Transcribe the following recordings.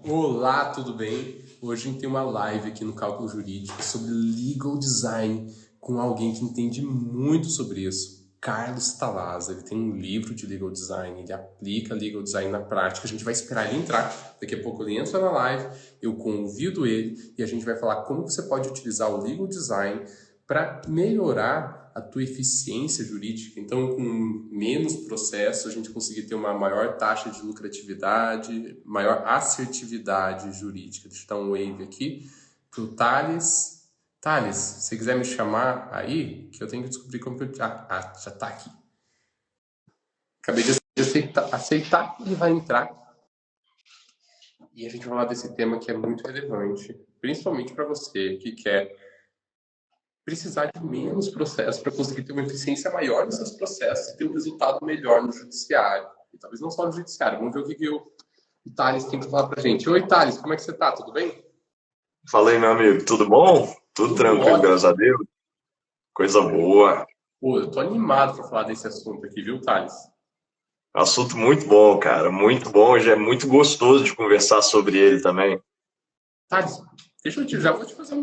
Olá, tudo bem? Hoje a gente tem uma live aqui no Cálculo Jurídico sobre Legal Design com alguém que entende muito sobre isso, Carlos Talazza. Ele tem um livro de Legal Design, ele aplica Legal Design na prática. A gente vai esperar ele entrar, daqui a pouco ele entra na live, eu convido ele e a gente vai falar como você pode utilizar o Legal Design para melhorar a tua eficiência jurídica. Então, com menos processo, a gente conseguir ter uma maior taxa de lucratividade, maior assertividade jurídica. Deixa eu dar um wave aqui para o Thales. Thales, se você quiser me chamar aí, que eu tenho que descobrir como que eu... já está aqui. Acabei de aceitar, ele vai entrar. E a gente vai falar desse tema que é muito relevante, principalmente para você que quer precisar de menos processos para conseguir ter uma eficiência maior nos seus processos e ter um resultado melhor no judiciário. E talvez não só no judiciário. Vamos ver o que o Thales tem para falar para a gente. Oi, Thales, como é que você está? Tudo bem? Fala aí, meu amigo. Tudo bom? Tudo tranquilo, ótimo. graças a Deus. Coisa boa. Pô, eu tô animado para falar desse assunto aqui, viu, Thales? Assunto muito bom, cara. Muito bom. Já é muito gostoso de conversar sobre ele também. Thales, já vou te fazer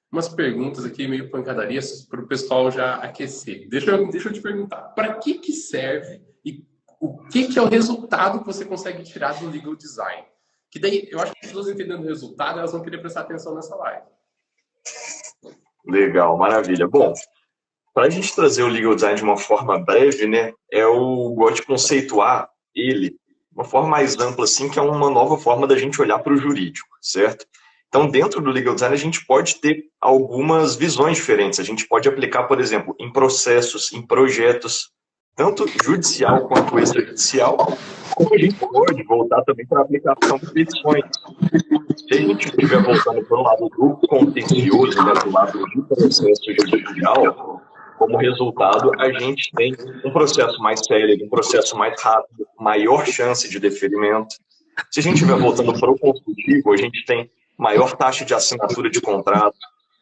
umas perguntas aqui, meio pancadaria, para o pessoal já aquecer. Deixa eu te perguntar, para que serve e o que é o resultado que você consegue tirar do Legal Design? Que daí, eu acho que as pessoas entendendo o resultado, elas vão querer prestar atenção nessa live. Legal, maravilha. Bom, para a gente trazer o Legal Design de uma forma breve, né, eu gosto de conceituar ele de uma forma mais ampla, assim, que é uma nova forma da gente olhar para o jurídico, certo? Então, dentro do Legal Design, a gente pode ter algumas visões diferentes. A gente pode aplicar, por exemplo, em processos, em projetos, tanto judicial quanto extrajudicial, como a gente pode voltar também para a aplicação de petições. Se a gente estiver voltando para o lado do contencioso, né, do lado do processo judicial, como resultado, a gente tem um processo mais sério, um processo mais rápido, maior chance de deferimento. Se a gente estiver voltando para o consultivo, a gente tem maior taxa de assinatura de contrato,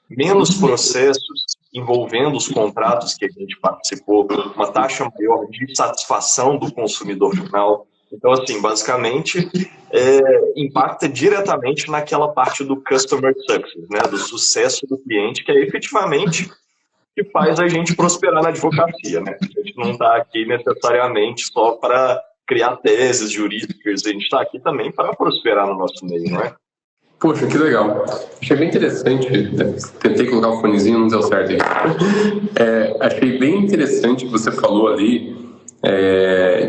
menos processos envolvendo os contratos que a gente participou, uma taxa maior de satisfação do consumidor final. Então, assim, basicamente, impacta diretamente naquela parte do customer success, né, do sucesso do cliente, que é efetivamente que faz a gente prosperar na advocacia, né? A gente não está aqui necessariamente só para criar teses jurídicas, a gente está aqui também para prosperar no nosso meio, não é? Poxa, que legal. Achei bem interessante. Tentei colocar o fonezinho, não deu certo aí. Achei bem interessante que você falou ali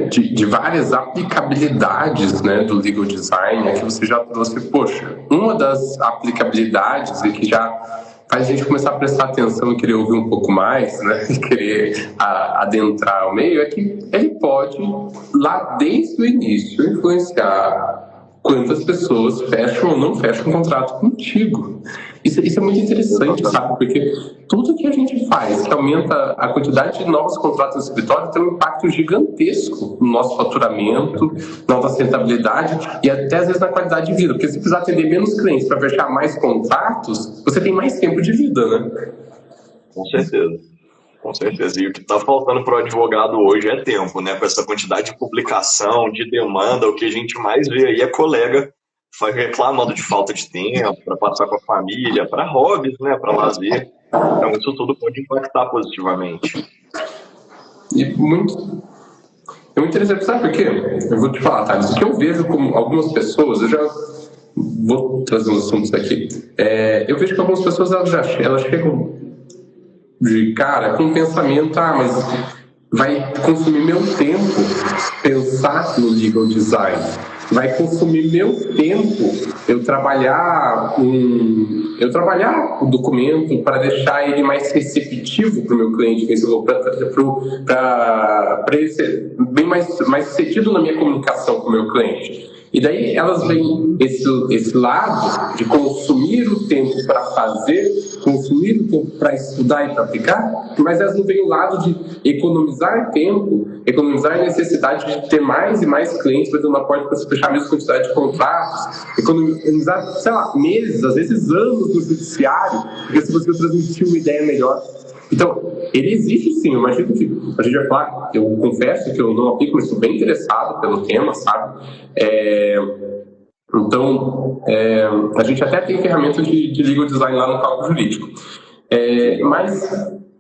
de várias aplicabilidades, né, do Legal Design. Aqui você já trouxe, poxa, uma das aplicabilidades e que já faz a gente começar a prestar atenção e querer ouvir um pouco mais, né, e querer adentrar o meio, é que ele pode, lá desde o início, influenciar quantas pessoas fecham ou não fecham um contrato contigo. Isso é muito interessante, sabe? Porque tudo que a gente faz que aumenta a quantidade de novos contratos no escritório tem um impacto gigantesco no nosso faturamento, na nossa rentabilidade e até às vezes na qualidade de vida. Porque se precisar atender menos clientes para fechar mais contratos, você tem mais tempo de vida, né? Com certeza. Com certeza. E o que está faltando para o advogado hoje é tempo, né? Com essa quantidade de publicação, de demanda, o que a gente mais vê aí é colega reclamando de falta de tempo para passar com a família, para hobbies, né? Para lazer. Então, isso tudo pode impactar positivamente. E é muito interessante, sabe por quê? Eu vou te falar, Thales, o que eu vejo como algumas pessoas, eu já vou trazer uns assuntos aqui. Eu vejo que algumas pessoas elas chegam de cara com um pensamento, mas vai consumir meu tempo pensar no Legal Design, vai consumir meu tempo eu trabalhar o documento para deixar ele mais receptivo para o meu cliente, para ele ser bem mais sucedido na minha comunicação com o meu cliente. E daí elas veem esse lado de consumir o tempo para fazer, consumir o tempo para estudar e para aplicar, mas elas não veem o lado de economizar tempo, economizar a necessidade de ter mais e mais clientes batendo na porta para se fechar a mesma quantidade de contratos, economizar, sei lá, meses, às vezes anos no judiciário, porque se você transmitir uma ideia melhor. Então, ele existe sim, eu imagino que a gente vai falar, eu confesso que eu não aplico, mas estou bem interessado pelo tema, sabe? Então, a gente até tem ferramentas de legal design lá no cálculo jurídico. Mas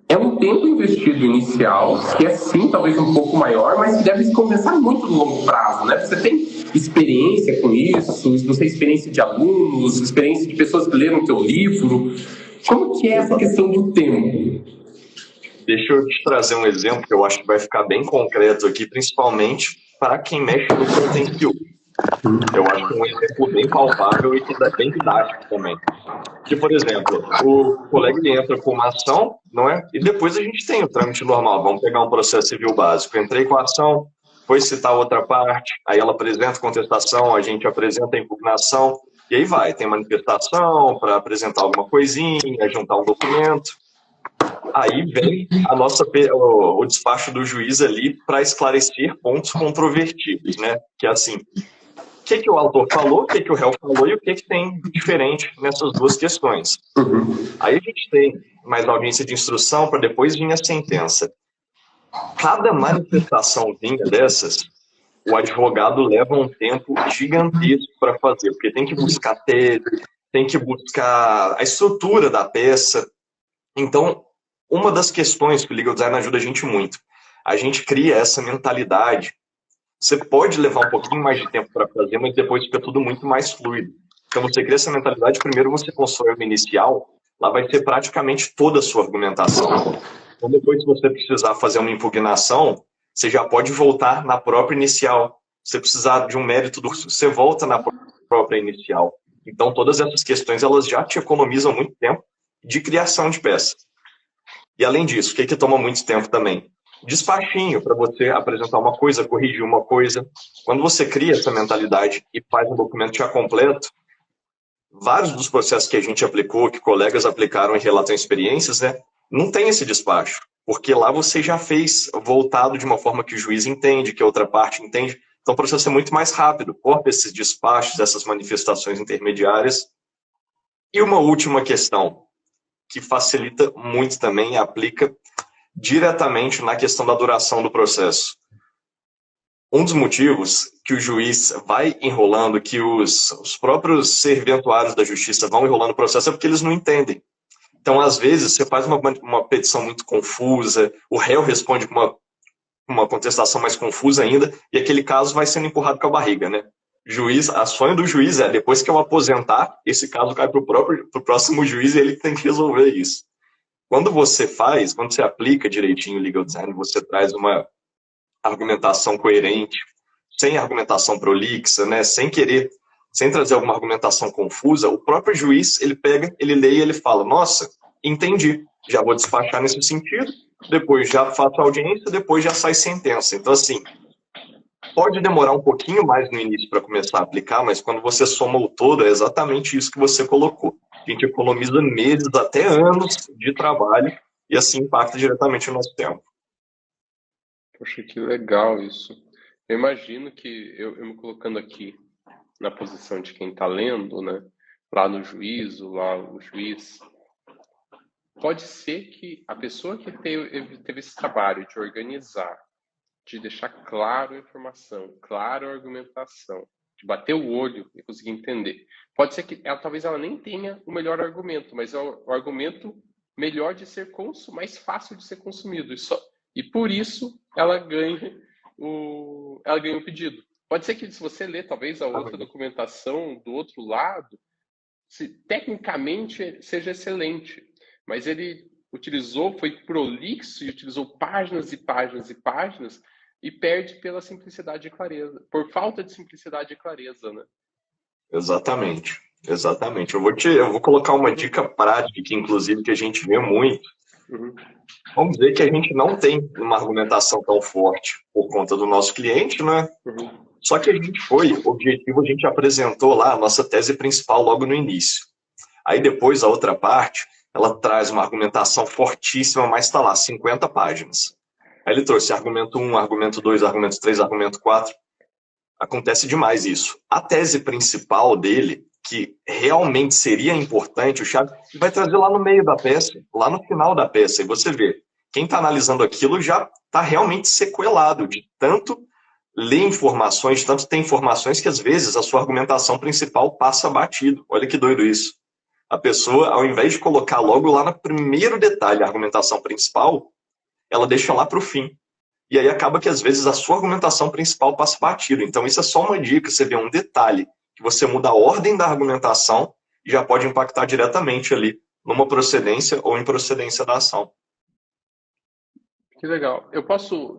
é um tempo investido inicial, que é sim, talvez um pouco maior, mas que deve se compensar muito no longo prazo, né? Você tem experiência com isso, não sei, experiência de alunos, experiência de pessoas que leram o teu livro. Como que é essa questão do tempo? Deixa eu te trazer um exemplo que eu acho que vai ficar bem concreto aqui, principalmente para quem mexe no conteúdo. Eu acho que é um exemplo bem palpável e que é bem didático também. Que, por exemplo, o colega ele entra com uma ação, não é? E depois a gente tem o trâmite normal. Vamos pegar um processo civil básico. Entrei com a ação, foi citar outra parte, aí ela apresenta contestação, a gente apresenta a impugnação, e aí vai. Tem manifestação para apresentar alguma coisinha, juntar um documento. Aí vem o despacho do juiz ali para esclarecer pontos controvertidos, né? Que é assim, o que o autor falou, o que o réu falou e o que tem diferente nessas duas questões. Aí a gente tem mais audiência de instrução para depois vir a sentença. Cada manifestaçãozinha dessas, o advogado leva um tempo gigantesco para fazer, porque tem que buscar tese, tem que buscar a estrutura da peça. Então, uma das questões que o legal design ajuda a gente muito, a gente cria essa mentalidade. Você pode levar um pouquinho mais de tempo para fazer, mas depois fica tudo muito mais fluido. Então, você cria essa mentalidade, primeiro você constrói o inicial, lá vai ser praticamente toda a sua argumentação. Então, depois, se você precisar fazer uma impugnação, você já pode voltar na própria inicial. Se você precisar de um mérito, você volta na própria inicial. Então, todas essas questões, elas já te economizam muito tempo de criação de peça. E, além disso, o que toma muito tempo também? Despachinho, para você apresentar uma coisa, corrigir uma coisa. Quando você cria essa mentalidade e faz um documento já completo, vários dos processos que a gente aplicou, que colegas aplicaram e relatam experiências, né, não tem esse despacho, porque lá você já fez voltado de uma forma que o juiz entende, que a outra parte entende. Então o processo é muito mais rápido, corta esses despachos, essas manifestações intermediárias. E uma última questão, que facilita muito também e aplica diretamente na questão da duração do processo. Um dos motivos que o juiz vai enrolando, que os próprios serventuários da justiça vão enrolando o processo é porque eles não entendem. Então, às vezes, você faz uma petição muito confusa, o réu responde com uma contestação mais confusa ainda, e aquele caso vai sendo empurrado com a barriga, né? A sonho do juiz é, depois que eu aposentar, esse caso cai para o próximo juiz e ele tem que resolver isso. Quando você aplica direitinho o legal design, você traz uma argumentação coerente, sem argumentação prolixa, né, sem trazer alguma argumentação confusa, o próprio juiz, ele pega, ele lê e ele fala, nossa, entendi, já vou despachar nesse sentido, depois já faço audiência, depois já sai sentença. Então, assim, pode demorar um pouquinho mais no início para começar a aplicar, mas quando você soma o todo, é exatamente isso que você colocou. A gente economiza meses, até anos de trabalho, e assim impacta diretamente o nosso tempo. Poxa, que legal isso. Eu imagino que, eu me colocando aqui na posição de quem está lendo, né, lá no juízo, lá o juiz, pode ser que a pessoa que teve esse trabalho de organizar, de deixar claro a informação, claro a argumentação, de bater o olho e conseguir entender. Pode ser que talvez ela nem tenha o melhor argumento, mas é o argumento melhor de ser mais fácil de ser consumido. E por isso ela ganha o pedido. Pode ser que se você ler talvez a outra documentação do outro lado, tecnicamente seja excelente, mas ele foi prolixo e utilizou páginas e páginas e páginas e perde pela simplicidade e clareza, por falta de simplicidade e clareza, né? Exatamente. Eu vou colocar uma dica prática, que inclusive que a gente vê muito. Vamos dizer que a gente não tem uma argumentação tão forte por conta do nosso cliente, né? Só que a gente apresentou lá a nossa tese principal logo no início. Aí depois a outra parte, ela traz uma argumentação fortíssima, mas está lá, 50 páginas. Aí ele trouxe argumento 1, argumento 2, argumento 3, argumento 4. Acontece demais isso. A tese principal dele, que realmente seria importante, o Chave vai trazer lá no meio da peça, lá no final da peça, e você vê, quem está analisando aquilo já está realmente sequelado de tanto ler informações, tanto tem informações que às vezes a sua argumentação principal passa batido. Olha que doido isso. A pessoa, ao invés de colocar logo lá no primeiro detalhe a argumentação principal, ela deixa lá para o fim. E aí acaba que às vezes a sua argumentação principal passa batido. Então isso é só uma dica, você vê um detalhe, que você muda a ordem da argumentação e já pode impactar diretamente ali numa procedência ou improcedência da ação. Que legal.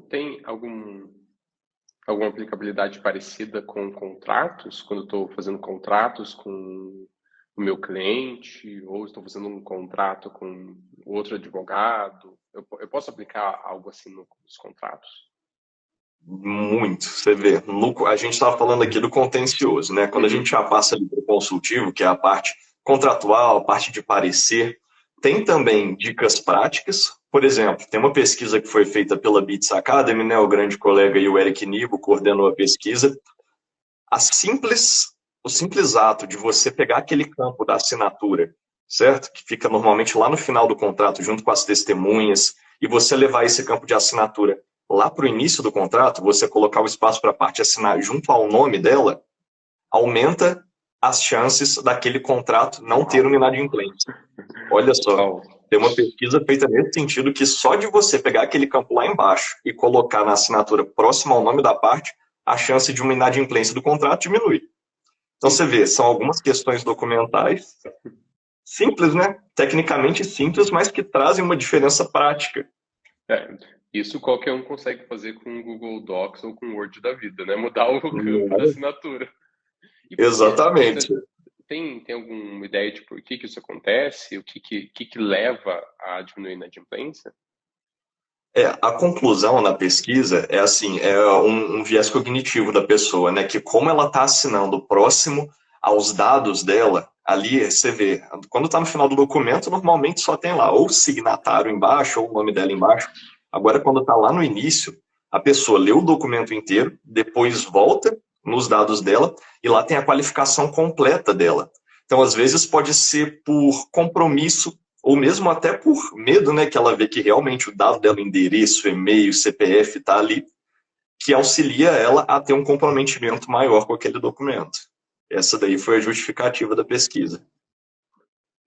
Tem alguma aplicabilidade parecida com contratos, quando estou fazendo contratos com o meu cliente, ou estou fazendo um contrato com outro advogado? Eu posso aplicar algo assim nos contratos? Muito, você vê. A gente estava falando aqui do contencioso, né? Quando a gente Uhum. já passa ali para o consultivo, que é a parte contratual, a parte de parecer, tem também dicas práticas. Por exemplo, tem uma pesquisa que foi feita pela Bits Academy, né? O grande colega e o Eric Nibo coordenou a pesquisa. O simples ato de você pegar aquele campo da assinatura, certo? Que fica normalmente lá no final do contrato, junto com as testemunhas, e você levar esse campo de assinatura lá para o início do contrato, você colocar o espaço para a parte assinar junto ao nome dela, aumenta as chances daquele contrato não ter uma inadimplência. Olha só, Uau. tem uma pesquisa feita nesse sentido que só de você pegar aquele campo lá embaixo e colocar na assinatura próxima ao nome da parte, a chance de uma inadimplência do contrato diminui. Então você vê, são algumas questões documentais simples, né? Tecnicamente simples, mas que trazem uma diferença prática. É, isso qualquer um consegue fazer com o Google Docs ou com o Word da vida, né? Mudar o campo da assinatura. E por quê? Exatamente. Tem alguma ideia de por que isso acontece? O que leva a diminuir a inadimplência? A conclusão na pesquisa é assim, é um viés cognitivo da pessoa, né? Que como ela está assinando próximo aos dados dela, ali você vê, quando está no final do documento, normalmente só tem lá ou signatário embaixo ou o nome dela embaixo. Agora, quando está lá no início, a pessoa lê o documento inteiro, depois volta nos dados dela e lá tem a qualificação completa dela. Então, às vezes, pode ser por compromisso ou mesmo até por medo, né, que ela vê que realmente o dado dela, endereço, e-mail, CPF, está ali, que auxilia ela a ter um comprometimento maior com aquele documento. Essa daí foi a justificativa da pesquisa.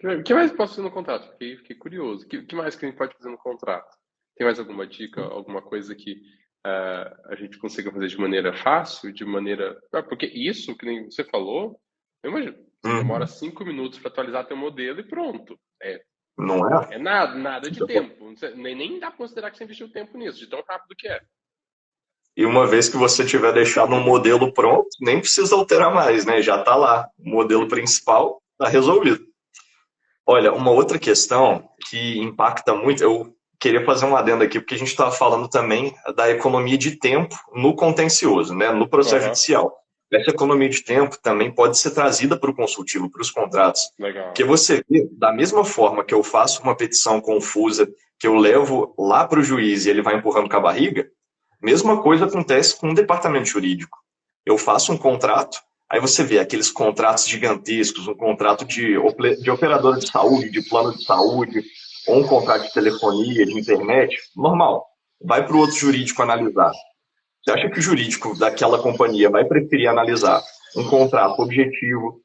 O que mais posso fazer no contrato? Fiquei curioso. O que mais que a gente pode fazer no contrato? Tem mais alguma dica, alguma coisa que a gente consiga fazer de maneira fácil, de maneira... porque isso, que nem você falou, eu imagino, você demora Uhum. 5 minutos para atualizar teu modelo e pronto. Não é? É nada de tempo. Nem dá para considerar que você investiu tempo nisso, de tão rápido que é. E uma vez que você tiver deixado um modelo pronto, nem precisa alterar mais, né? Já está lá. O modelo principal está resolvido. Olha, uma outra questão que impacta muito, eu queria fazer um adendo aqui, porque a gente estava falando também da economia de tempo no contencioso, né, no processo Aham, judicial. Essa economia de tempo também pode ser trazida para o consultivo, para os contratos. Porque legal. você vê, da mesma forma que eu faço uma petição confusa, que eu levo lá para o juiz e ele vai empurrando com a barriga, mesma coisa acontece com o departamento jurídico. Eu faço um contrato, aí você vê aqueles contratos gigantescos, um contrato de operadora de saúde, de plano de saúde, ou um contrato de telefonia, de internet, normal. Vai para o outro jurídico analisar. Você acha que o jurídico daquela companhia vai preferir analisar um contrato objetivo,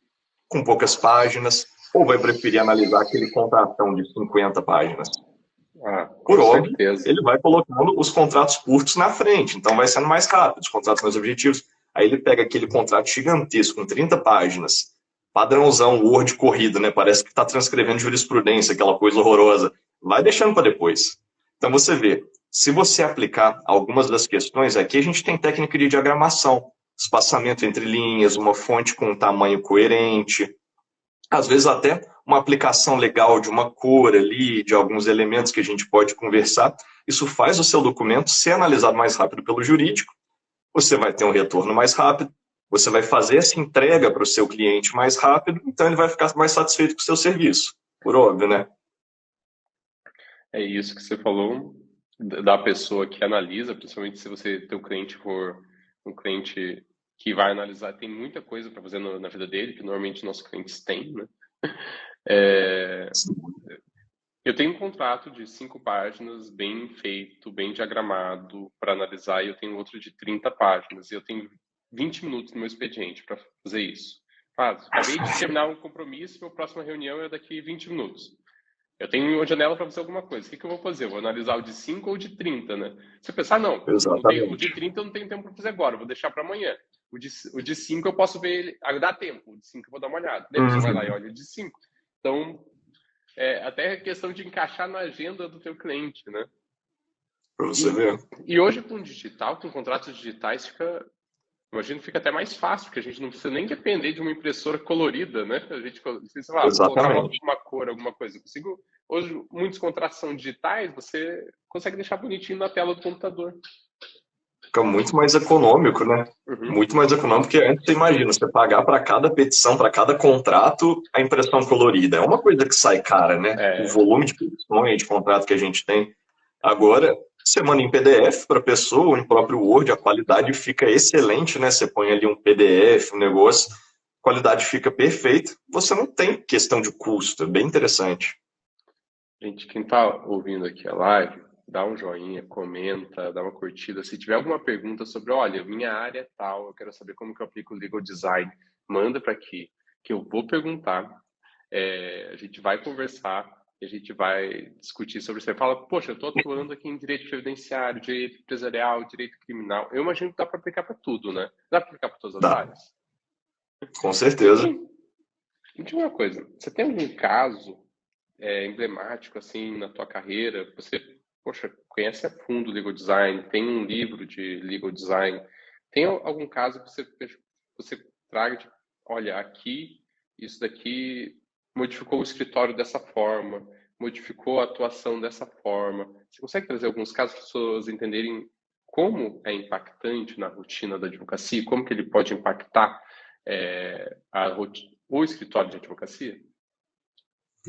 com poucas páginas, ou vai preferir analisar aquele contratão de 50 páginas? Ah, Por com óbvio, certeza. ele vai colocando os contratos curtos na frente, então vai sendo mais rápido, os contratos mais objetivos. Aí ele pega aquele contrato gigantesco, com 30 páginas, padrãozão, Word corrido, né? Parece que está transcrevendo jurisprudência, aquela coisa horrorosa. Vai deixando para depois. Então você vê, se você aplicar algumas das questões, aqui a gente tem técnica de diagramação, espaçamento entre linhas, uma fonte com um tamanho coerente, às vezes até uma aplicação legal de uma cor ali, de alguns elementos que a gente pode conversar. Isso faz o seu documento ser analisado mais rápido pelo jurídico, você vai ter um retorno mais rápido, você vai fazer essa entrega para o seu cliente mais rápido, então ele vai ficar mais satisfeito com o seu serviço, por óbvio, né? É isso que você falou da pessoa que analisa, principalmente se você teu cliente for um cliente que vai analisar, tem muita coisa para fazer na vida dele, que normalmente nossos clientes têm, né? É, Eu tenho um contrato de 5 páginas, bem feito, bem diagramado para analisar, e eu tenho outro de 30 páginas. E eu tenho 20 minutos no meu expediente para fazer isso. Acabei de terminar um compromisso, minha próxima reunião é daqui 20 minutos. Eu tenho uma janela para fazer alguma coisa. O que eu vou fazer? Eu vou analisar o de 5 ou o de 30, né? Se eu pensar, não, o de Exatamente. 30 eu não tenho tempo para fazer agora, eu vou deixar para amanhã. O de 5 eu posso ver ele, dá tempo, o de 5 eu vou dar uma olhada. Daí você vai lá e Uhum. olha o de 5. Então, até a questão de encaixar na agenda do teu cliente, né? Para você E, ver. e hoje com digital, com contratos digitais, imagino que fica até mais fácil, porque a gente não precisa nem depender de uma impressora colorida, né? A gente, sei lá, vou colocar Exatamente. uma cor, alguma coisa. Hoje, muitos contratos são digitais, você consegue deixar bonitinho na tela do computador. Fica muito mais econômico, né? Uhum. Muito mais econômico, porque antes você imagina, você pagar para cada petição, para cada contrato, a impressão colorida. É uma coisa que sai cara, né? O É, volume de petições, de contrato que a gente tem. Agora, você manda em PDF para a pessoa, ou em próprio Word, a qualidade fica excelente, né? Você põe ali um PDF, um negócio, a qualidade fica perfeita. Você não tem questão de custo, é bem interessante. gente, quem tá ouvindo aqui a live, dá um joinha, comenta, dá uma curtida. Se tiver alguma pergunta sobre, olha, minha área é tal, eu quero saber como que eu aplico o legal design, manda para aqui, que eu vou perguntar. A gente vai conversar e a gente vai discutir sobre isso. Você fala, poxa, eu estou atuando aqui em direito previdenciário, direito empresarial, direito criminal. Eu imagino que dá para aplicar para tudo, né? Dá para aplicar para todas as Dá, áreas. com Me certeza. diz, me diz uma coisa, você tem algum caso emblemático assim na tua carreira? Você, poxa, conhece a fundo legal design, tem um livro de legal design. Tem algum caso que você traga de, olha, aqui, isso daqui modificou o escritório dessa forma, modificou a atuação dessa forma. Você consegue trazer alguns casos para as pessoas entenderem como é impactante na rotina da advocacia, como que ele pode impactar o escritório de advocacia?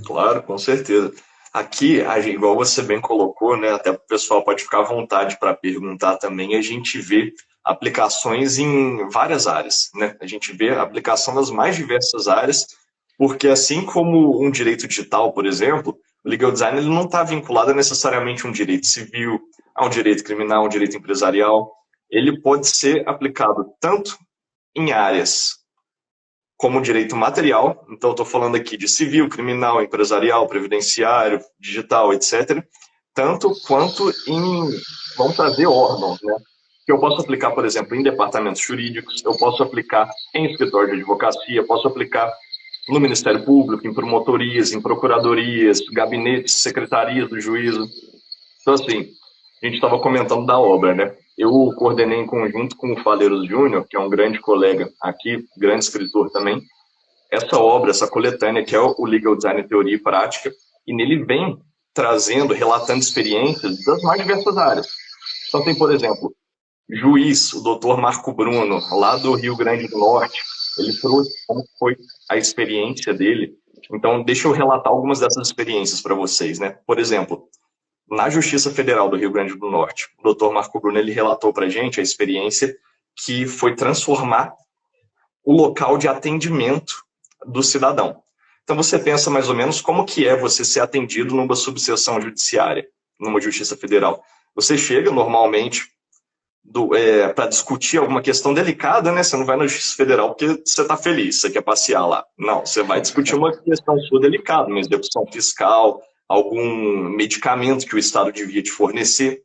Claro, com certeza. Aqui, igual você bem colocou, né, até o pessoal pode ficar à vontade para perguntar também, a gente vê aplicações em várias áreas, né? A gente vê a Uhum. aplicação nas mais diversas áreas, porque assim como um direito digital, por exemplo, o legal design ele não está vinculado a necessariamente um direito civil, a um direito criminal, a um direito empresarial. Ele pode ser aplicado tanto em áreas como direito material, então estou falando aqui de civil, criminal, empresarial, previdenciário, digital, etc., tanto quanto em, vamos trazer órgãos, né? Que eu posso aplicar, por exemplo, em departamentos jurídicos, eu posso aplicar em escritório de advocacia, posso aplicar no Ministério Público, em promotorias, em procuradorias, gabinetes, secretarias do juízo. Então, assim, a gente estava comentando da obra, né? Eu coordenei em conjunto com o Faleiros Júnior, que é um grande colega aqui, grande escritor também, essa obra, essa coletânea, que é o Legal Design Teoria e Prática, e nele vem trazendo, relatando experiências das mais diversas áreas. Então tem, por exemplo, juiz, o doutor Marco Bruno, lá do Rio Grande do Norte, ele trouxe como foi a experiência dele. Então, deixa eu relatar algumas dessas experiências para vocês, né? Por exemplo, na Justiça Federal do Rio Grande do Norte, o doutor Marco Bruno, ele relatou para a gente a experiência que foi transformar o local de atendimento do cidadão. Então você pensa mais ou menos como que é você ser atendido numa subseção judiciária, numa justiça federal. Você chega normalmente para discutir alguma questão delicada, né? Você não vai na justiça federal porque você está feliz, você quer passear lá. Não, você vai discutir uma questão sua delicada, uma execução fiscal, algum medicamento que o Estado devia te fornecer.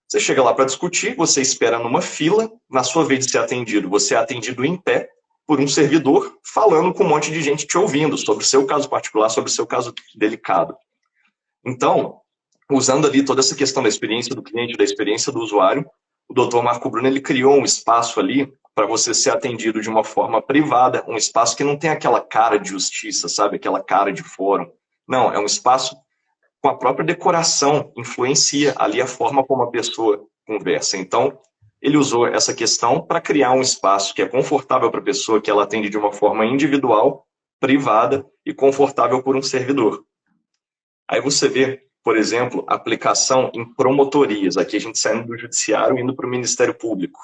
Você chega lá para discutir, você espera numa fila, na sua vez de ser atendido, você é atendido em pé por um servidor, falando com um monte de gente te ouvindo sobre o seu caso particular, sobre o seu caso delicado. Então, usando ali toda essa questão da experiência do cliente, da experiência do usuário, o Dr. Marco Bruno ele criou um espaço ali para você ser atendido de uma forma privada, um espaço que não tem aquela cara de justiça, sabe? Aquela cara de fórum. Não, é um espaço com a própria decoração, influencia ali a forma como a pessoa conversa. Então, ele usou essa questão para criar um espaço que é confortável para a pessoa, que ela atende de uma forma individual, privada e confortável por um servidor. Aí você vê, por exemplo, aplicação em promotorias. Aqui a gente saindo do judiciário e indo para o Ministério Público.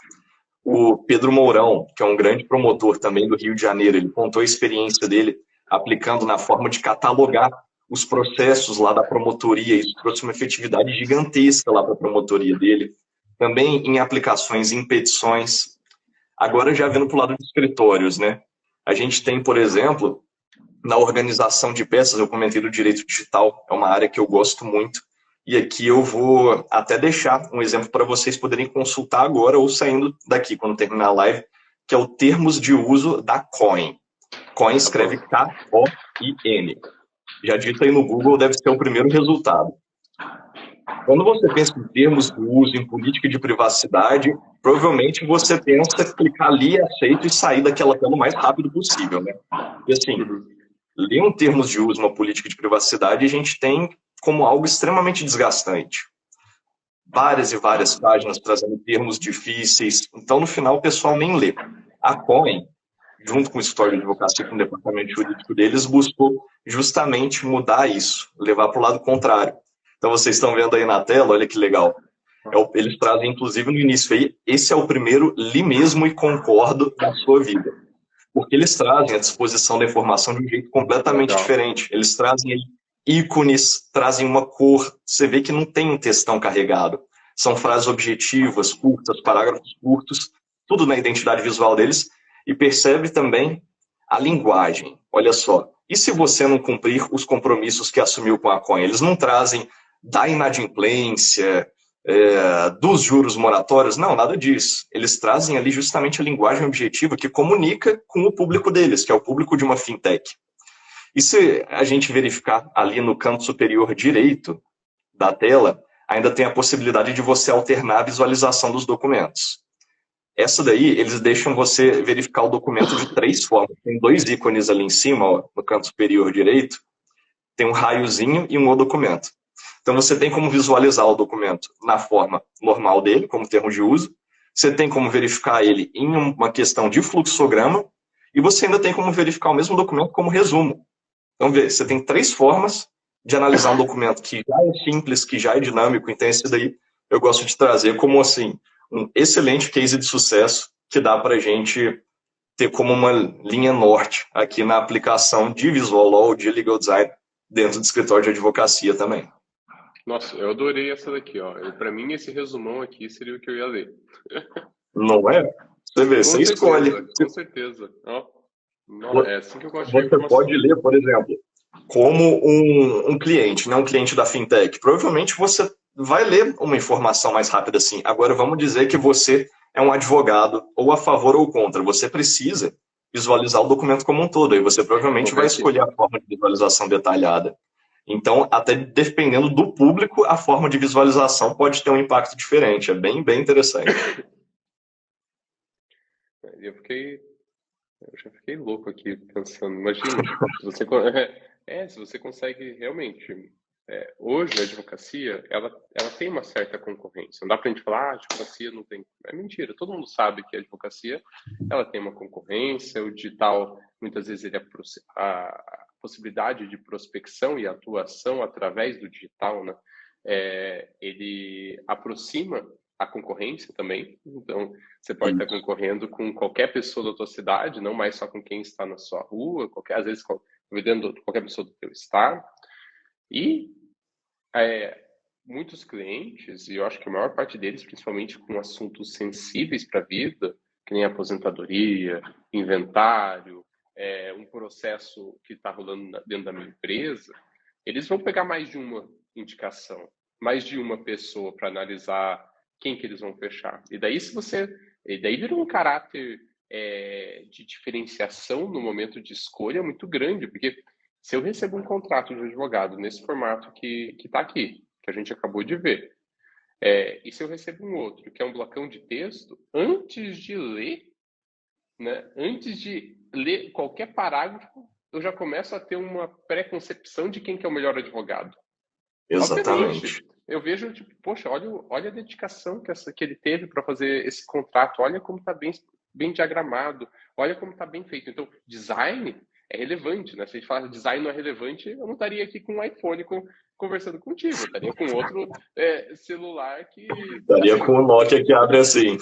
O Pedro Mourão, que é um grande promotor também do Rio de Janeiro, ele contou a experiência dele aplicando na forma de catalogar os processos lá da promotoria, isso trouxe uma efetividade gigantesca lá para a promotoria dele. Também em aplicações, em petições. Agora já vendo para o lado dos escritórios, né? A gente tem, por exemplo, na organização de peças, eu comentei do direito digital, é uma área que eu gosto muito. E aqui eu vou até deixar um exemplo para vocês poderem consultar agora ou saindo daqui quando terminar a live, que é o termos de uso da Coin. Coin escreve K-O-I-N. Já digita aí no Google, deve ser o primeiro resultado. Quando você pensa em termos de uso, em política de privacidade, provavelmente você pensa clicar ali, aceito e sair daquela tela o mais rápido possível, né? E assim, ler um termos de uso, uma política de privacidade, a gente tem como algo extremamente desgastante. Várias e várias páginas trazendo termos difíceis. Então, no final, o pessoal nem lê. A Coin, junto com o escritório de advocacia, com o departamento jurídico deles, buscou justamente mudar isso, levar para o lado contrário. Então, vocês estão vendo aí na tela, olha que legal. Eles trazem, inclusive, no início aí, esse é o primeiro li mesmo e concordo da sua vida. Porque eles trazem a disposição da informação de um jeito completamente diferente. Eles trazem aí ícones, trazem uma cor. Você vê que não tem um textão carregado. São frases objetivas, curtas, parágrafos curtos, tudo na identidade visual deles. E percebe também a linguagem. Olha só. E se você não cumprir os compromissos que assumiu com a Coin? Eles não trazem da inadimplência, dos juros moratórios, não, nada disso. Eles trazem ali justamente a linguagem objetiva que comunica com o público deles, que é o público de uma fintech. E se a gente verificar ali no canto superior direito da tela, ainda tem a possibilidade de você alternar a visualização dos documentos. Essa daí, eles deixam você verificar o documento de 3 formas. Tem 2 ícones ali em cima, ó, no canto superior direito, tem um raiozinho e um O documento. Então, você tem como visualizar o documento na forma normal dele, como termo de uso. Você tem como verificar ele em uma questão de fluxograma. E você ainda tem como verificar o mesmo documento como resumo. Então, vê, você tem 3 formas de analisar um documento que já é simples, que já é dinâmico. Então, esse daí eu gosto de trazer como, assim, um excelente case de sucesso que dá para a gente ter como uma linha norte aqui na aplicação de Visual Law, de Legal Design, dentro do escritório de advocacia também. Nossa, eu adorei essa daqui, ó. Para mim, esse resumão aqui seria o que eu ia ler. Não é? Você vê, você escolhe. Com certeza. Ó, é assim que eu gosto de Você informação. pode ler, por exemplo, como um cliente, não um cliente da fintech. Provavelmente você vai ler uma informação mais rápida assim. Agora, vamos dizer que você é um advogado, ou a favor ou contra. Você precisa visualizar o documento como um todo. Aí você provavelmente vai escolher a forma de visualização detalhada. Então, até dependendo do público, a forma de visualização pode ter um impacto diferente. É bem, bem interessante. Eu já fiquei louco aqui pensando. Imagina, se você consegue realmente. Hoje a advocacia, ela tem uma certa concorrência. Não dá pra gente falar, a advocacia não tem. É mentira, todo mundo sabe que a advocacia ela tem uma concorrência, o digital, muitas vezes, ele a possibilidade de prospecção e atuação através do digital, né? Ele aproxima a concorrência também. Então, você pode estar concorrendo com qualquer pessoa da tua cidade, não mais só com quem está na sua rua, às vezes convidando qualquer pessoa do teu estado. E muitos clientes, e eu acho que a maior parte deles, principalmente com assuntos sensíveis para a vida, que nem aposentadoria, inventário, um processo que está rolando dentro da minha empresa, eles vão pegar mais de uma indicação, mais de uma pessoa para analisar quem que eles vão fechar. E daí vira um caráter de diferenciação no momento de escolha muito grande, porque se eu recebo um contrato de um advogado nesse formato que está aqui, que a gente acabou de ver, e se eu recebo um outro, que é um blocão de texto, antes de ler qualquer parágrafo, eu já começo a ter uma pré-concepção de quem que é o melhor advogado. Exatamente. Obviamente, eu vejo, tipo, poxa, olha a dedicação que ele teve para fazer esse contrato, olha como está bem diagramado, olha como está bem feito. Então, design é relevante, né? Se a gente fala design não é relevante, eu não estaria aqui com um iPhone conversando contigo, eu estaria com outro celular que... Estaria com o Nokia que abre assim.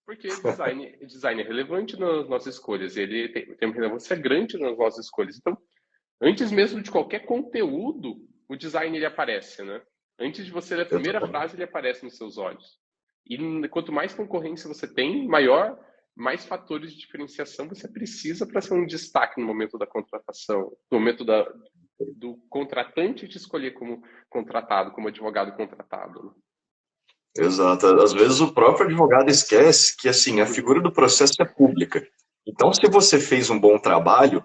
Porque design é relevante nas nossas escolhas, ele tem uma relevância grande nas nossas escolhas. Então, Antes mesmo de qualquer conteúdo, o design ele aparece, né? Antes de você ler a primeira Exatamente. frase, ele aparece nos seus olhos. E quanto mais concorrência você tem, mais fatores de diferenciação você precisa para ser um destaque no momento da contratação, no momento do contratante te escolher como contratado, como advogado contratado, né? Exato. Às vezes o próprio advogado esquece que assim, a figura do processo é pública. Então, se você fez um bom trabalho,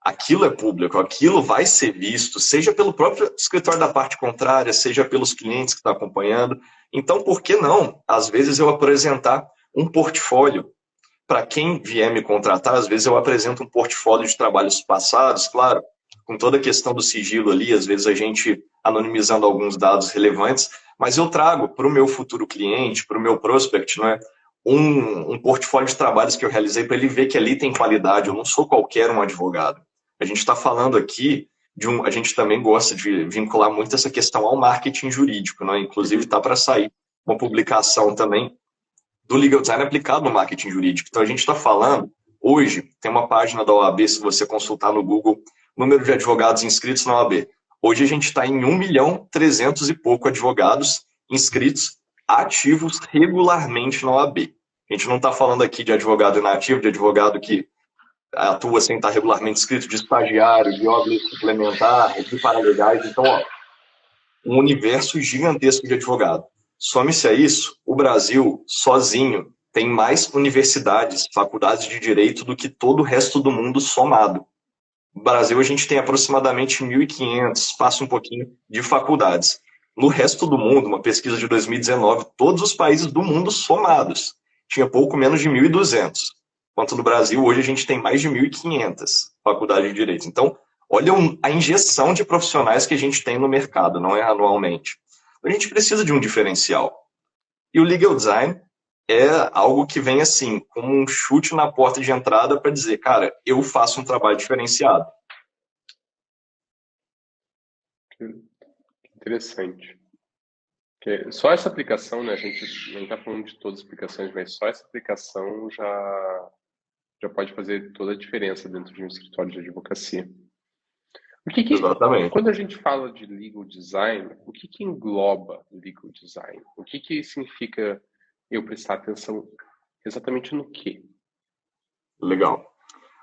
aquilo é público, aquilo vai ser visto, seja pelo próprio escritório da parte contrária, seja pelos clientes que estão acompanhando. Então, por que não, às vezes, eu apresentar um portfólio? Para quem vier me contratar, às vezes eu apresento um portfólio de trabalhos passados, claro, com toda a questão do sigilo ali, às vezes a gente anonimizando alguns dados relevantes, mas eu trago para o meu futuro cliente, para o meu prospect, não é? Um portfólio de trabalhos que eu realizei para ele ver que ali tem qualidade, eu não sou qualquer um advogado. A gente está falando aqui a gente também gosta de vincular muito essa questão ao marketing jurídico, né? Inclusive Uhum. está para sair uma publicação também do legal design aplicado no marketing jurídico. Então, a gente está falando, hoje, tem uma página da OAB, se você consultar no Google, número de advogados inscritos na OAB. Hoje a gente está em 1.300.000 e pouco advogados inscritos ativos regularmente na OAB. A gente não está falando aqui de advogado inativo, de advogado que atua sem estar regularmente inscrito, de estagiário, de obra suplementar, de paralegais. Então, ó, um universo gigantesco de advogado. Some-se a isso, o Brasil, sozinho, tem mais universidades, faculdades de direito do que todo o resto do mundo somado. No Brasil, a gente tem aproximadamente 1.500, passa um pouquinho, de faculdades. No resto do mundo, uma pesquisa de 2019, todos os países do mundo somados, tinha pouco menos de 1.200. Enquanto no Brasil, hoje a gente tem mais de 1.500 faculdades de direito. Então, olha a injeção de profissionais que a gente tem no mercado, não é anualmente. A gente precisa de um diferencial. E o legal design é algo que vem assim, como um chute na porta de entrada para dizer, cara, eu faço um trabalho diferenciado. Interessante. Porque só essa aplicação, né? A gente não está falando de todas as aplicações, mas só essa aplicação já pode fazer toda a diferença dentro de um escritório de advocacia. Exatamente. Quando a gente fala de legal design, o que engloba legal design? O que significa eu prestar atenção exatamente no quê? Legal.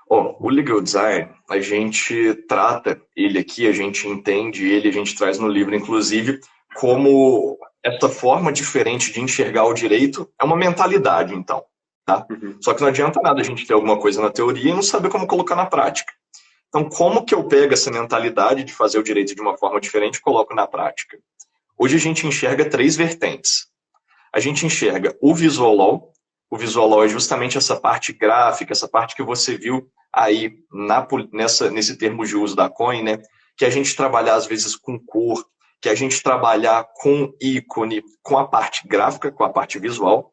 Ó, o legal design, a gente trata ele aqui, a gente entende ele, a gente traz no livro, inclusive, como essa forma diferente de enxergar o direito é uma mentalidade, então, tá? Uhum. Só que não adianta nada a gente ter alguma coisa na teoria e não saber como colocar na prática. Então, como que eu pego essa mentalidade de fazer o direito de uma forma diferente e coloco na prática? Hoje a gente enxerga três vertentes. A gente enxerga o visual law. O visual law é justamente essa parte gráfica, essa parte que você viu aí nesse termo de uso da coin, né? Que a gente trabalhar às vezes com cor, que a gente trabalhar com ícone, com a parte gráfica, com a parte visual.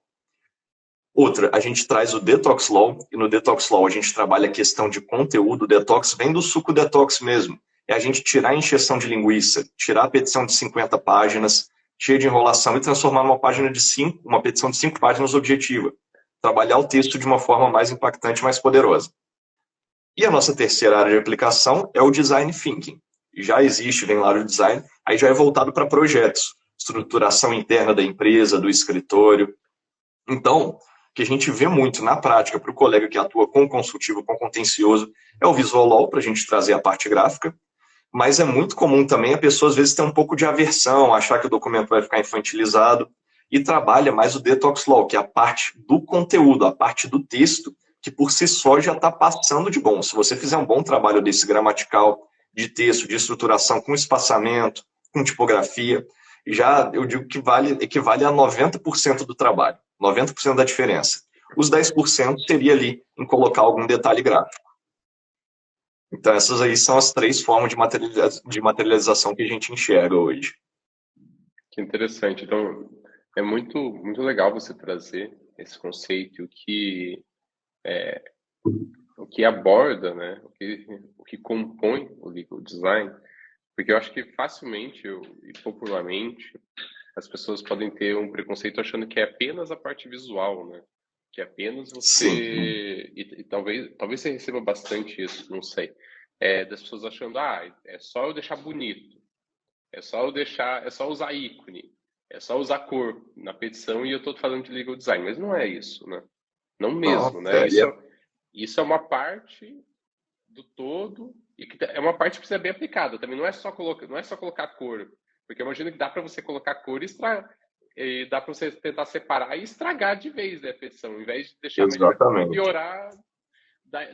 Outra, a gente traz o Detox Law, e no Detox Law a gente trabalha a questão de conteúdo. O detox vem do suco detox mesmo. É a gente tirar a encheção de linguiça, tirar a petição de 50 páginas, cheia de enrolação, e transformar uma petição de 5 páginas objetiva. Trabalhar o texto de uma forma mais impactante, mais poderosa. E a nossa terceira área de aplicação é o Design Thinking. Já existe, vem lá o design, aí já é voltado para projetos, estruturação interna da empresa, do escritório. Então, o que a gente vê muito na prática para o colega que atua com consultivo, com contencioso, é o Visual Law, para a gente trazer a parte gráfica, mas é muito comum também a pessoa às vezes ter um pouco de aversão, achar que o documento vai ficar infantilizado, e trabalha mais o Detox Law, que é a parte do conteúdo, a parte do texto, que por si só já está passando de bom. Se você fizer um bom trabalho desse gramatical, de texto, de estruturação, com espaçamento, com tipografia, já eu digo que equivale a 90% do trabalho, 90% da diferença. Os 10% seria ali em colocar algum detalhe gráfico. Então, essas aí são as três formas de materialização que a gente enxerga hoje. Que interessante. Então, é muito legal você trazer esse conceito, o que aborda, né? O que compõe o legal design, porque eu acho que facilmente e popularmente as pessoas podem ter um preconceito achando que é apenas a parte visual, né? Que é apenas Sim, você e talvez você receba bastante isso, não sei. das pessoas achando, é só eu deixar bonito, é só usar ícone, é só usar cor na petição e eu estou falando de legal design, mas não é isso, né? Não mesmo, Nossa, né? Isso é uma parte do todo e que é uma parte que precisa ser bem aplicada. Também não é só colocar cor, porque eu imagino que dá para você colocar cor e dá para você tentar separar e estragar de vez, né, a petição, ao invés de deixar melhor, exatamente. piorar.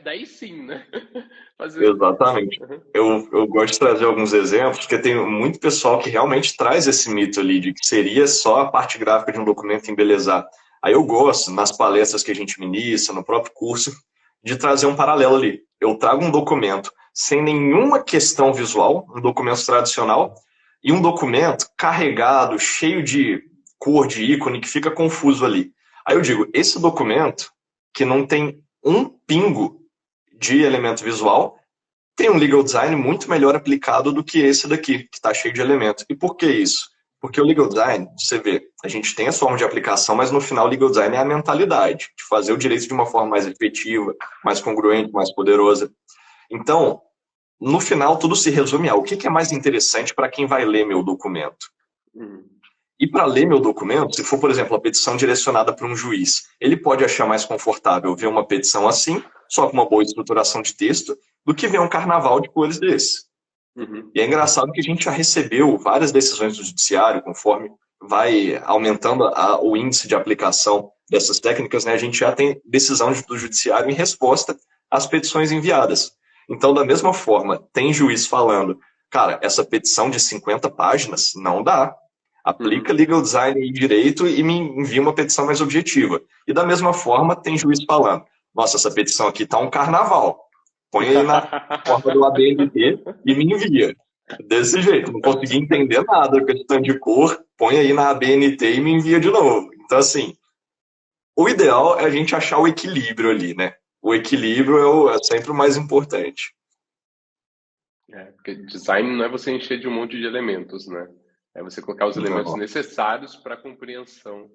Daí sim, né? Fazer. Exatamente. Uhum. Eu gosto de trazer alguns exemplos, porque tem muito pessoal que realmente traz esse mito ali de que seria só a parte gráfica de um documento embelezar. Aí eu gosto, nas palestras que a gente ministra, no próprio curso, de trazer um paralelo ali. Eu trago um documento sem nenhuma questão visual, um documento tradicional, e um documento carregado, cheio de cor, de ícone, que fica confuso ali. Aí eu digo, esse documento, que não tem um pingo de elemento visual, tem um legal design muito melhor aplicado do que esse daqui, que está cheio de elementos. E por que isso? Porque o legal design, você vê, a gente tem as formas de aplicação, mas no final o legal design é a mentalidade, de fazer o direito de uma forma mais efetiva, mais congruente, mais poderosa. Então, no final, tudo se resume a o que é mais interessante para quem vai ler meu documento. Uhum. E para ler meu documento, se for, por exemplo, a petição direcionada para um juiz, ele pode achar mais confortável ver uma petição assim, só com uma boa estruturação de texto, do que ver um carnaval de cores desse. Uhum. E é engraçado que a gente já recebeu várias decisões do judiciário, conforme vai aumentando o índice de aplicação dessas técnicas, né, a gente já tem decisão do judiciário em resposta às petições enviadas. Então, da mesma forma, tem juiz falando, cara, essa petição de 50 páginas não dá. Aplica Uhum. legal design e direito e me envia uma petição mais objetiva. E da mesma forma, tem juiz falando, nossa, essa petição aqui tá um carnaval. Põe aí na forma do ABNT e me envia. Desse jeito, não consegui entender nada, questão de cor, põe aí na ABNT e me envia de novo. Então, assim, o ideal é a gente achar o equilíbrio ali, né? O equilíbrio é sempre o mais importante. Porque design não é você encher de um monte de elementos, né? É você colocar os elementos Não, necessários para a compreensão.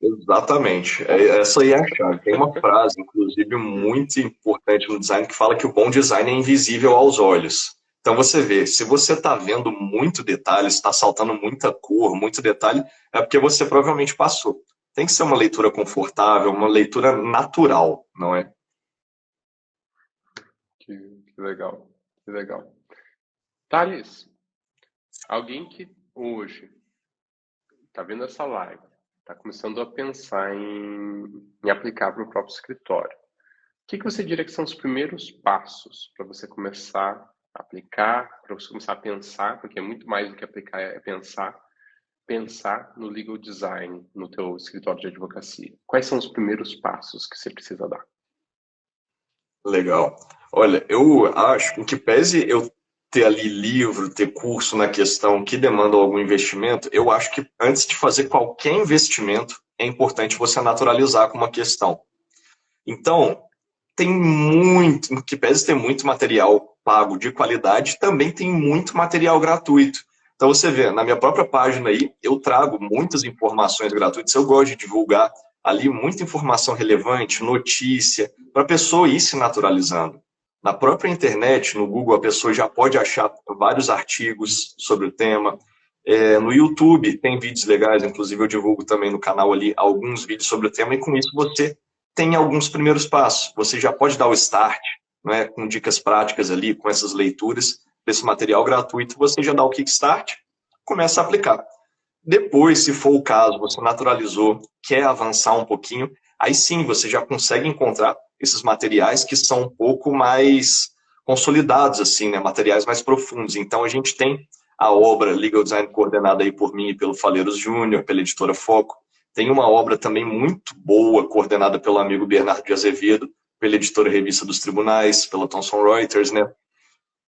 exatamente. Essa aí é a chave. Tem uma frase, inclusive, muito importante no design que fala que o bom design é invisível aos olhos. Então você vê, se você está vendo muito detalhe, está saltando muita cor, muito detalhe, é porque você provavelmente passou. Tem que ser uma leitura confortável, uma leitura natural, não é? Que legal, que legal. Thales, alguém que hoje está vendo essa live, está começando a pensar em aplicar para o próprio escritório. O que você diria que são os primeiros passos para você começar a aplicar, para você começar a pensar, porque é muito mais do que aplicar, é pensar no legal design no teu escritório de advocacia. Quais são os primeiros passos que você precisa dar? Legal. Olha, eu acho, em que pese eu ter ali livro, ter curso na questão que demandam algum investimento, eu acho que antes de fazer qualquer investimento, é importante você naturalizar com uma questão. Então, tem muito, em que pese ter muito material pago de qualidade, também tem muito material gratuito. Então você vê, na minha própria página aí, eu trago muitas informações gratuitas, eu gosto de divulgar ali muita informação relevante, notícia, para a pessoa ir se naturalizando. Na própria internet, no Google, a pessoa já pode achar vários artigos sobre o tema. No YouTube tem vídeos legais, inclusive eu divulgo também no canal ali alguns vídeos sobre o tema, e com isso você tem alguns primeiros passos. Você já pode dar o start, né, com dicas práticas ali, com essas leituras, desse material gratuito, você já dá o kickstart, começa a aplicar. Depois, se for o caso, você naturalizou, quer avançar um pouquinho, aí sim você já consegue encontrar esses materiais que são um pouco mais consolidados, assim, né, materiais mais profundos. Então, a gente tem a obra Legal Design coordenada aí por mim e pelo Faleiros Júnior, pela editora Foco. Tem uma obra também muito boa, coordenada pelo amigo Bernardo de Azevedo, pela editora Revista dos Tribunais, pela Thomson Reuters, né?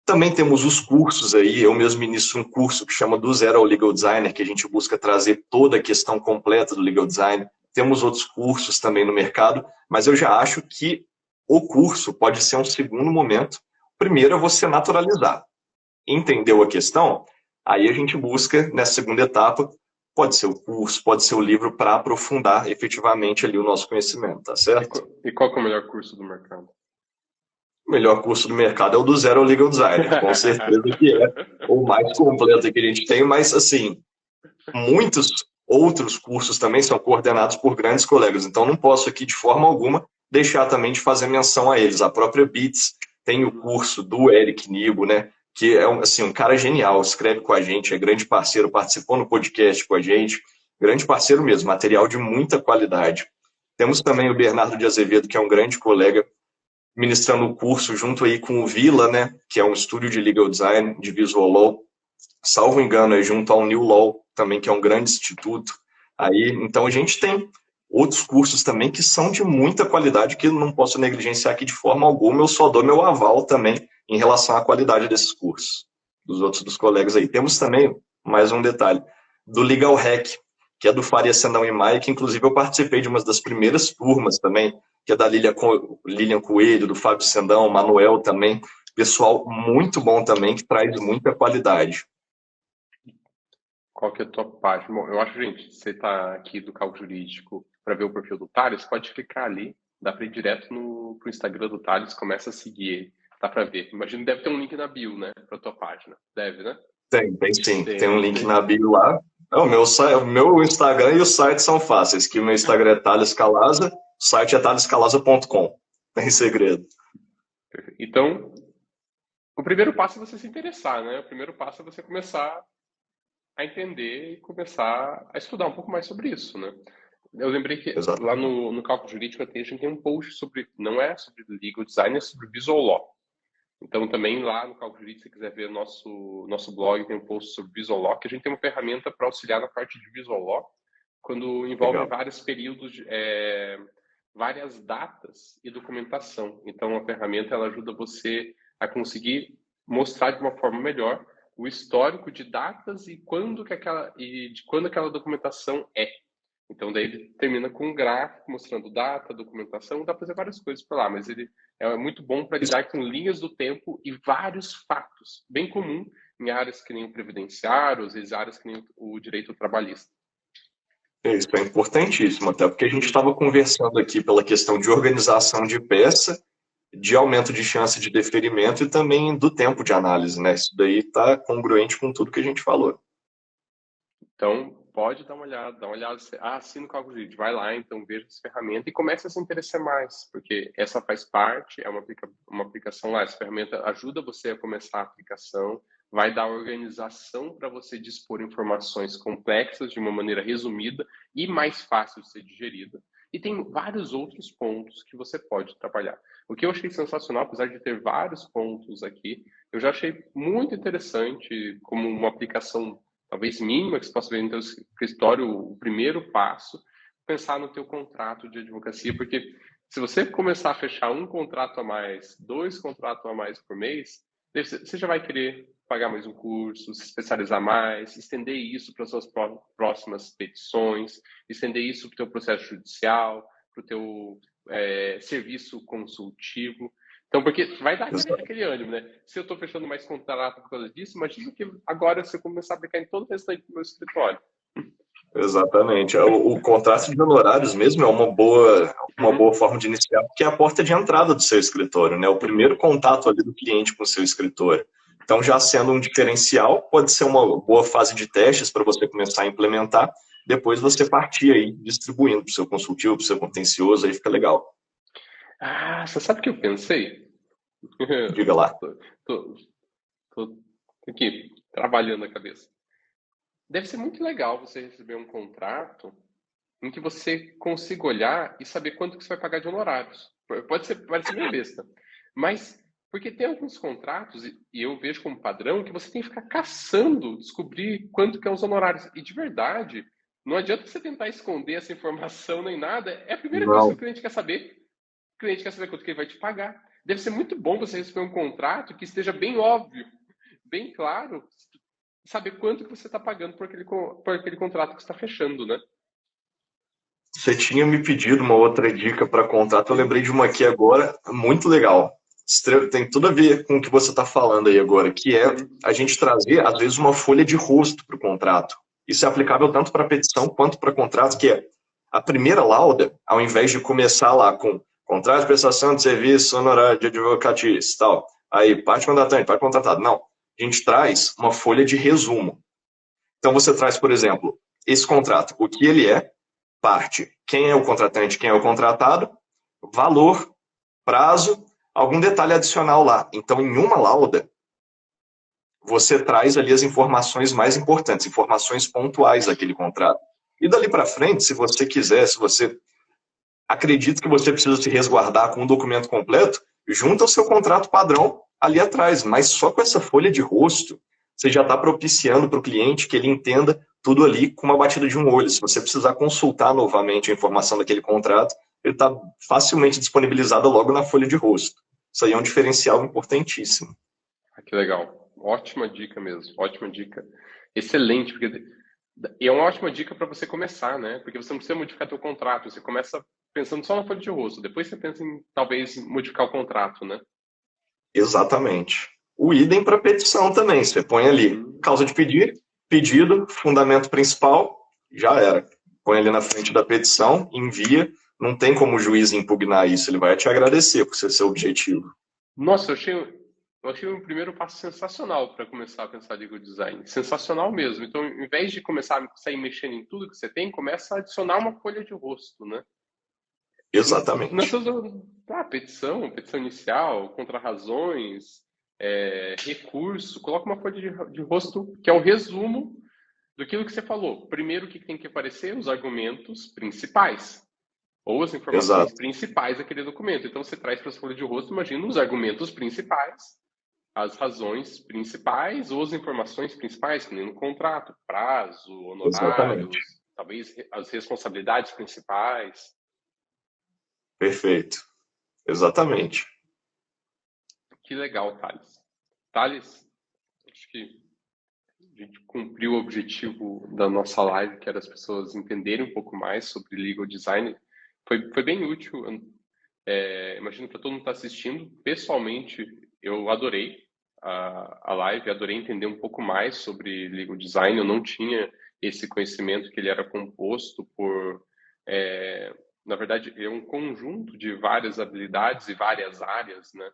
Também temos os cursos aí, eu mesmo ministro um curso que chama Do Zero ao Legal Designer, que a gente busca trazer toda a questão completa do legal design. Temos outros cursos também no mercado, mas eu já acho que o curso pode ser um segundo momento. Primeiro é você naturalizar. Entendeu a questão? Aí a gente busca, nessa segunda etapa, pode ser o curso, pode ser o livro para aprofundar efetivamente ali o nosso conhecimento, tá certo? E qual que é o melhor curso do mercado? O melhor curso do mercado é o do Zero ao Legal Designer, com certeza que é o mais completo que a gente tem, mas assim, muitos outros cursos também são coordenados por grandes colegas, então não posso aqui de forma alguma deixar também de fazer menção a eles. A própria Bits tem o curso do Eric Nibo, né, que é assim, um cara genial, escreve com a gente, é grande parceiro, participou no podcast com a gente, grande parceiro mesmo, material de muita qualidade. Temos também o Bernardo de Azevedo, que é um grande colega, ministrando o curso junto aí com o Vila, né, que é um estúdio de legal design, de visual law, salvo engano, é junto ao New Law, também, que é um grande instituto. Aí, então, a gente tem outros cursos também que são de muita qualidade, que eu não posso negligenciar aqui de forma alguma, eu só dou meu aval também em relação à qualidade desses cursos, dos colegas aí. Temos também, mais um detalhe, do Legal Hack, que é do Faria Sendão e Maia, que inclusive eu participei de uma das primeiras turmas também, que é da Lilian Coelho, do Fábio Sendão, Manuel também, pessoal muito bom também, que traz muita qualidade. Qual que é a tua página? Bom, eu acho, gente, você está aqui do Cálculo Jurídico para ver o perfil do Thales, pode clicar ali, dá para ir direto pro Instagram do Thales, começa a seguir ele, dá para ver. Imagino que deve ter um link na bio, né, para tua página. Deve, né? Tem sim. Tem um link na bio lá. O meu Instagram e o site são fáceis, que o meu Instagram é Thales Calaza, o site é thalescalaza.com. Tem segredo. Então, o primeiro passo é você se interessar, né? O primeiro passo é você começar a entender e começar a estudar um pouco mais sobre isso, né? Eu lembrei que Exato. lá no Cálculo Jurídico a gente tem um post sobre, não é sobre legal design, é sobre visual law. Então também lá no Cálculo Jurídico, se você quiser ver nosso blog, tem um post sobre visual law, que a gente tem uma ferramenta para auxiliar na parte de visual law, quando envolve Legal. vários períodos, várias datas e documentação. Então a ferramenta ela ajuda você a conseguir mostrar de uma forma melhor o histórico de datas e de quando aquela documentação é. Então daí ele termina com um gráfico mostrando data, documentação, dá para fazer várias coisas por lá, mas ele é muito bom para lidar com linhas do tempo e vários fatos, bem comum em áreas que nem o previdenciário, às vezes áreas que nem o direito trabalhista. Isso é importantíssimo, até porque a gente estava conversando aqui pela questão de organização de peça, de aumento de chance de deferimento e também do tempo de análise, né? Isso daí está congruente com tudo que a gente falou. Então, pode dar uma olhada, assina o Cálculo Jurídico, vai lá, então veja essa ferramenta e comece a se interessar mais, porque essa faz parte, é uma aplicação lá, essa ferramenta ajuda você a começar a aplicação, vai dar organização para você dispor informações complexas de uma maneira resumida e mais fácil de ser digerida. E tem vários outros pontos que você pode trabalhar. O que eu achei sensacional, apesar de ter vários pontos aqui, eu já achei muito interessante como uma aplicação talvez mínima que você possa ver no teu escritório, o primeiro passo, pensar no teu contrato de advocacia, porque se você começar a fechar um contrato a mais, 2 contratos a mais por mês, você já vai querer pagar mais um curso, se especializar mais, estender isso para as suas próximas petições, estender isso para o teu processo judicial, para o teu serviço consultivo. Então, porque vai dar aquele ânimo, né? Se eu estou fechando mais contrato por causa disso, imagina que agora você começar a aplicar em todo o restante do meu escritório. Exatamente. O contrato de honorários mesmo é uma boa forma de iniciar, porque é a porta de entrada do seu escritório, né? O primeiro contato ali do cliente com o seu escritório. Então, já sendo um diferencial, pode ser uma boa fase de testes para você começar a implementar, depois você partir aí distribuindo para o seu consultivo, para o seu contencioso, aí fica legal. Ah, você sabe o que eu pensei? Diga lá. Tô aqui, trabalhando a cabeça. Deve ser muito legal você receber um contrato em que você consiga olhar e saber quanto que você vai pagar de honorários. Parece meio besta, mas porque tem alguns contratos, e eu vejo como padrão, que você tem que ficar caçando, descobrir quanto que é os honorários. E de verdade, não adianta você tentar esconder essa informação nem nada, é a primeira coisa que o cliente quer saber. O cliente quer saber quanto que ele vai te pagar. Deve ser muito bom você receber um contrato que esteja bem óbvio, bem claro, saber quanto que você está pagando por aquele contrato que você está fechando, né? Você tinha me pedido uma outra dica para contrato, eu lembrei de uma aqui agora, muito legal. Tem tudo a ver com o que você está falando aí agora, que é a gente trazer, às vezes, uma folha de rosto para o contrato. Isso é aplicável tanto para petição quanto para contrato, que é a primeira lauda, ao invés de começar lá com Contrato de prestação de serviço honorário de advocatícia, tal. Aí, parte contratante, parte contratado. Não. A gente traz uma folha de resumo. Então, você traz, por exemplo, esse contrato, o que ele é, parte, quem é o contratante, quem é o contratado, valor, prazo, algum detalhe adicional lá. Então, em uma lauda, você traz ali as informações mais importantes, informações pontuais daquele contrato. E dali para frente, se você quiser, se você acredita que você precisa se resguardar com um documento completo, junta o seu contrato padrão ali atrás, mas só com essa folha de rosto, você já está propiciando para o cliente que ele entenda tudo ali com uma batida de um olho. Se você precisar consultar novamente a informação daquele contrato, ele está facilmente disponibilizado logo na folha de rosto. Isso aí é um diferencial importantíssimo. Que legal. Ótima dica mesmo. Ótima dica. Excelente, porque é uma ótima dica para você começar, né? Porque você não precisa modificar teu contrato, você começa pensando só na folha de rosto, depois você pensa em talvez modificar o contrato, né? Exatamente. O idem para petição também. Você põe ali causa de pedir, pedido, fundamento principal, já era. Põe ali na frente da petição, envia. Não tem como o juiz impugnar isso, ele vai te agradecer por ser seu objetivo. Nossa, eu achei um primeiro passo sensacional para começar a pensar legal design. Sensacional mesmo. Então, em vez de começar a sair mexendo em tudo que você tem, começa a adicionar uma folha de rosto, né? Exatamente. Petição inicial, contrarrazões, recurso, coloca uma folha de rosto que é o resumo do que você falou. Primeiro, o que tem que aparecer? Os argumentos principais, ou as informações principais daquele documento. Então, você traz para essa folha de rosto, imagina os argumentos principais, as razões principais, ou as informações principais, que nem no contrato, prazo, honorários, talvez as responsabilidades principais. Perfeito. Exatamente. Que legal, Thales. Thales, acho que a gente cumpriu o objetivo da nossa live, que era as pessoas entenderem um pouco mais sobre legal design. Foi bem útil. Imagino que todo mundo está assistindo. Pessoalmente, eu adorei a live, adorei entender um pouco mais sobre legal design. Eu não tinha esse conhecimento que ele era composto por... na verdade, é um conjunto de várias habilidades e várias áreas, né?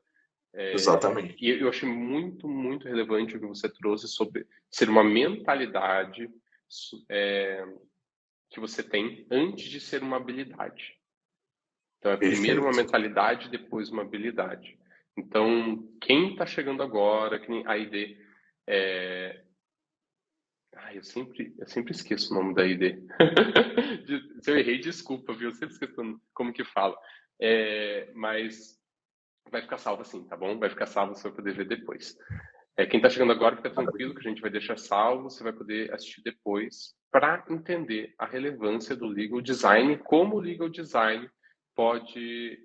Exatamente. E eu achei muito, muito relevante o que você trouxe sobre ser uma mentalidade que você tem antes de ser uma habilidade. Então, primeiro uma mentalidade, depois uma habilidade. Então, quem está chegando agora, que nem a ID... eu sempre esqueço o nome da ID. Se eu errei, desculpa, viu? Eu sempre esqueço como que fala. Mas vai ficar salvo assim, tá bom? Vai ficar salvo, você vai poder ver depois. Quem está chegando agora, fica tranquilo que a gente vai deixar salvo, você vai poder assistir depois para entender a relevância do legal design, como o legal design pode...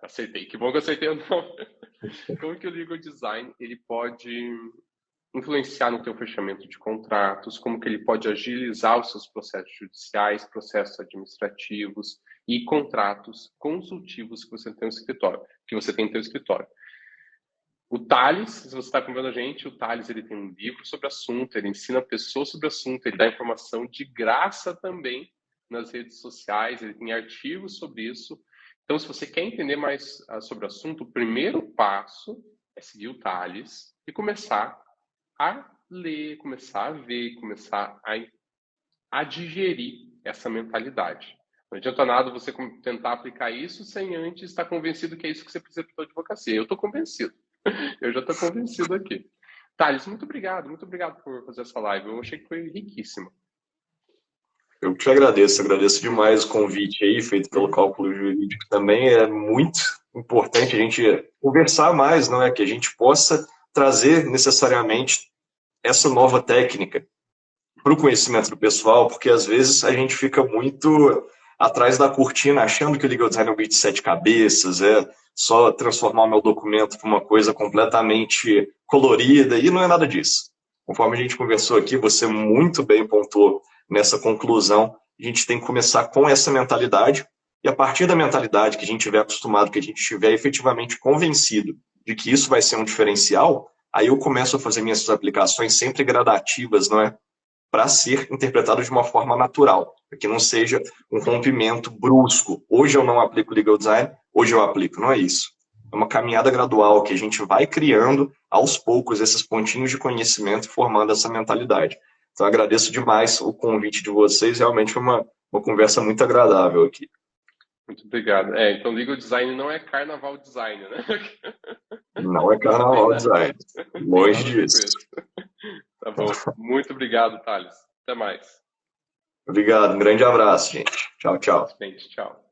acertei. Que bom que eu acertei o nome. Como que o legal design ele pode influenciar no teu fechamento de contratos, como que ele pode agilizar os seus processos judiciais, processos administrativos e contratos consultivos que você tem no escritório, teu escritório. O Thales, se você está acompanhando a gente, o Thales ele tem um livro sobre o assunto, ele ensina pessoas sobre o assunto, ele dá informação de graça também nas redes sociais, ele tem artigos sobre isso. Então, se você quer entender mais sobre o assunto, o primeiro passo é seguir o Thales e começar a ler, começar a ver, começar a digerir essa mentalidade. Não adianta nada você tentar aplicar isso sem antes estar convencido que é isso que você precisa para a advocacia. Eu estou convencido. Eu já estou convencido aqui. Thales, muito obrigado por fazer essa live. Eu achei que foi riquíssima. Eu te agradeço demais o convite aí, feito pelo Cálculo Jurídico. Também é muito importante a gente conversar mais, não é? Que a gente possa trazer necessariamente essa nova técnica para o conhecimento do pessoal, porque às vezes a gente fica muito atrás da cortina, achando que o legal design é um bicho de sete cabeças, é só transformar o meu documento para uma coisa completamente colorida, e não é nada disso. Conforme a gente conversou aqui, você muito bem pontuou nessa conclusão, a gente tem que começar com essa mentalidade, e a partir da mentalidade que a gente tiver acostumado, que a gente estiver efetivamente convencido de que isso vai ser um diferencial, aí eu começo a fazer minhas aplicações sempre gradativas, não é? Para ser interpretado de uma forma natural, para que não seja um rompimento brusco. Hoje eu não aplico legal design, hoje eu aplico. Não é isso. É uma caminhada gradual que a gente vai criando aos poucos esses pontinhos de conhecimento e formando essa mentalidade. Então, eu agradeço demais o convite de vocês. Realmente foi uma conversa muito agradável aqui. Muito obrigado. Então legal design não é carnaval design, né? Não é Não tem carnaval nada, design. tem Longe nada a ver com disso. isso. Tá bom. Muito obrigado, Thales. Até mais. Obrigado. Um grande abraço, gente. Tchau, tchau. Gente, tchau.